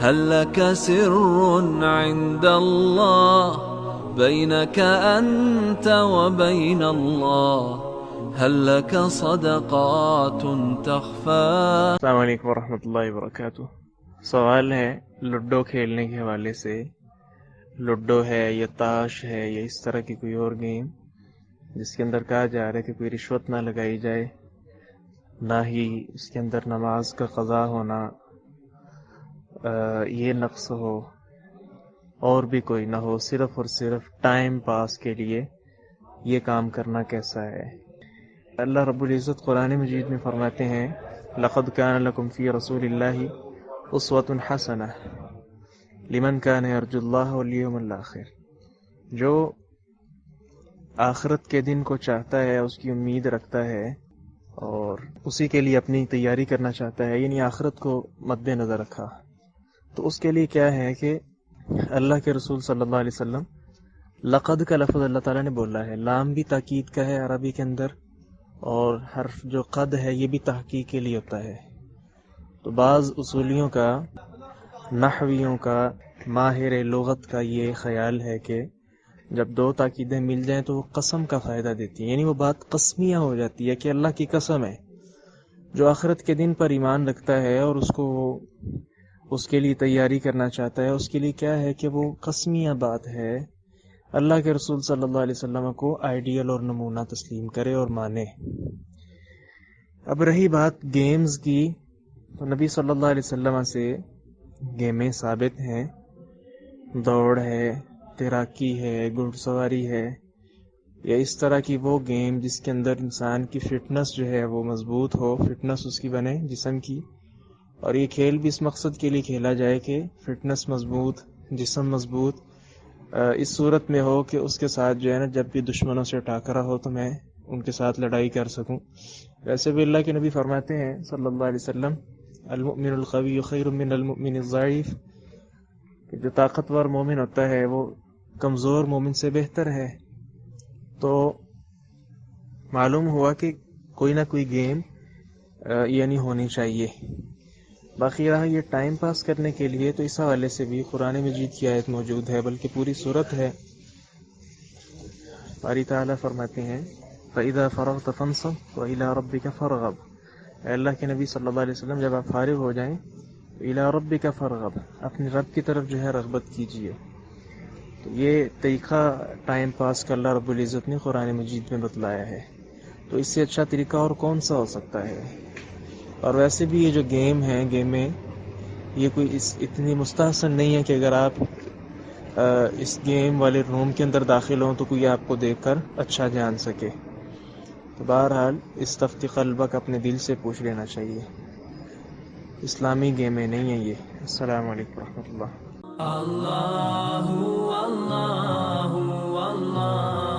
هل لك سر عند الله بينك أنت وبين الله هل لك صدقات تخفى. السلام علیکم ورحمۃ اللہ وبرکاتہ. سوال ہے لوڈو کھیلنے کے حوالے سے. لوڈو ہے یا تاش ہے یا اس طرح کی کوئی اور گیم جس کے اندر کہا جا رہا ہے کہ کوئی رشوت نہ لگائی جائے، نہ ہی اس کے اندر نماز کا قضا ہونا، یہ نقص ہو اور بھی کوئی نہ ہو، صرف اور صرف ٹائم پاس کے لیے یہ کام کرنا کیسا ہے؟ اللہ رب العزت قرآن مجید میں فرماتے ہیں لَقَدْ كَانَ لَكُمْ فِي رَسُولِ اللَّهِ أُسْوَةٌ حَسَنَةٌ لِمَنْ كَانَ يَرْجُو اللَّهَ وَالْيَوْمَ الْآخِرَ. جو آخرت کے دن کو چاہتا ہے، اس کی امید رکھتا ہے اور اسی کے لیے اپنی تیاری کرنا چاہتا ہے، یعنی آخرت کو مد نظر رکھا، تو اس کے لیے کیا ہے کہ اللہ کے رسول صلی اللہ علیہ وسلم لقد کا لفظ اللہ تعالیٰ نے بولا ہے. لام بھی تاکید کا ہے عربی کے اندر، اور حرف جو قد ہے یہ بھی تحقیق کے لیے ہوتا ہے. تو بعض اصولیوں کا، نحویوں کا، ماہر لغت کا یہ خیال ہے کہ جب دو تاکیدیں مل جائیں تو وہ قسم کا فائدہ دیتی ہیں، یعنی وہ بات قسمیہ ہو جاتی ہے کہ اللہ کی قسم ہے. جو آخرت کے دن پر ایمان رکھتا ہے اور اس کے لیے تیاری کرنا چاہتا ہے، اس کے لیے کیا ہے کہ وہ قسمیہ بات ہے، اللہ کے رسول صلی اللہ علیہ وسلم کو آئیڈیل اور نمونہ تسلیم کرے اور مانے. اب رہی بات گیمز کی، تو نبی صلی اللہ علیہ وسلم سے گیمیں ثابت ہیں. دوڑ ہے، تیراکی ہے، گھڑ سواری ہے، یا اس طرح کی وہ گیم جس کے اندر انسان کی فٹنس جو ہے وہ مضبوط ہو، فٹنس اس کی بنے جسم کی. اور یہ کھیل بھی اس مقصد کے لیے کھیلا جائے کہ فٹنس مضبوط، جسم مضبوط اس صورت میں ہو کہ اس کے ساتھ جو ہے نا جب بھی دشمنوں سے ٹاکرا ہو تو میں ان کے ساتھ لڑائی کر سکوں. ویسے بھی اللہ کے نبی فرماتے ہیں صلی اللہ علیہ وسلم المؤمن القوی خیر من المؤمن الضعیف، کہ جو طاقتور مومن ہوتا ہے وہ کمزور مومن سے بہتر ہے. تو معلوم ہوا کہ کوئی نہ کوئی گیم یعنی ہونی چاہیے. باقی رہا یہ ٹائم پاس کرنے کے لیے، تو اس حوالے سے بھی قرآن مجید کی آیت موجود ہے، بلکہ پوری صورت ہے. باری تعالیٰ فرماتے ہیں فَإِذَا فَرَغْتَ فَانْصَبْ وَإِلَىٰ رَبِّكَ فَارْغَب. اے اللہ کے نبی صلی اللہ علیہ وسلم جب آپ فارغ ہو جائیں إِلَىٰ رَبِّكَ فَارْغَب، اپنے رب کی طرف جو ہے رغبت کیجیے. تو یہ طریقہ ٹائم پاس کا اللہ رب العزت نے قرآن مجید میں بتلایا ہے. تو اس سے اچھا طریقہ اور کون سا ہو سکتا ہے؟ اور ویسے بھی یہ جو گیم ہیں، گیمیں، یہ کوئی اتنی مستحسن نہیں ہے کہ اگر آپ اس گیم والے روم کے اندر داخل ہوں تو کوئی آپ کو دیکھ کر اچھا جان سکے. تو بہرحال استفتی قلبک اپنے دل سے پوچھ لینا چاہیے. اسلامی گیمیں نہیں ہیں یہ. السلام علیکم ورحمۃ اللہ. اللہ اللہ اللہ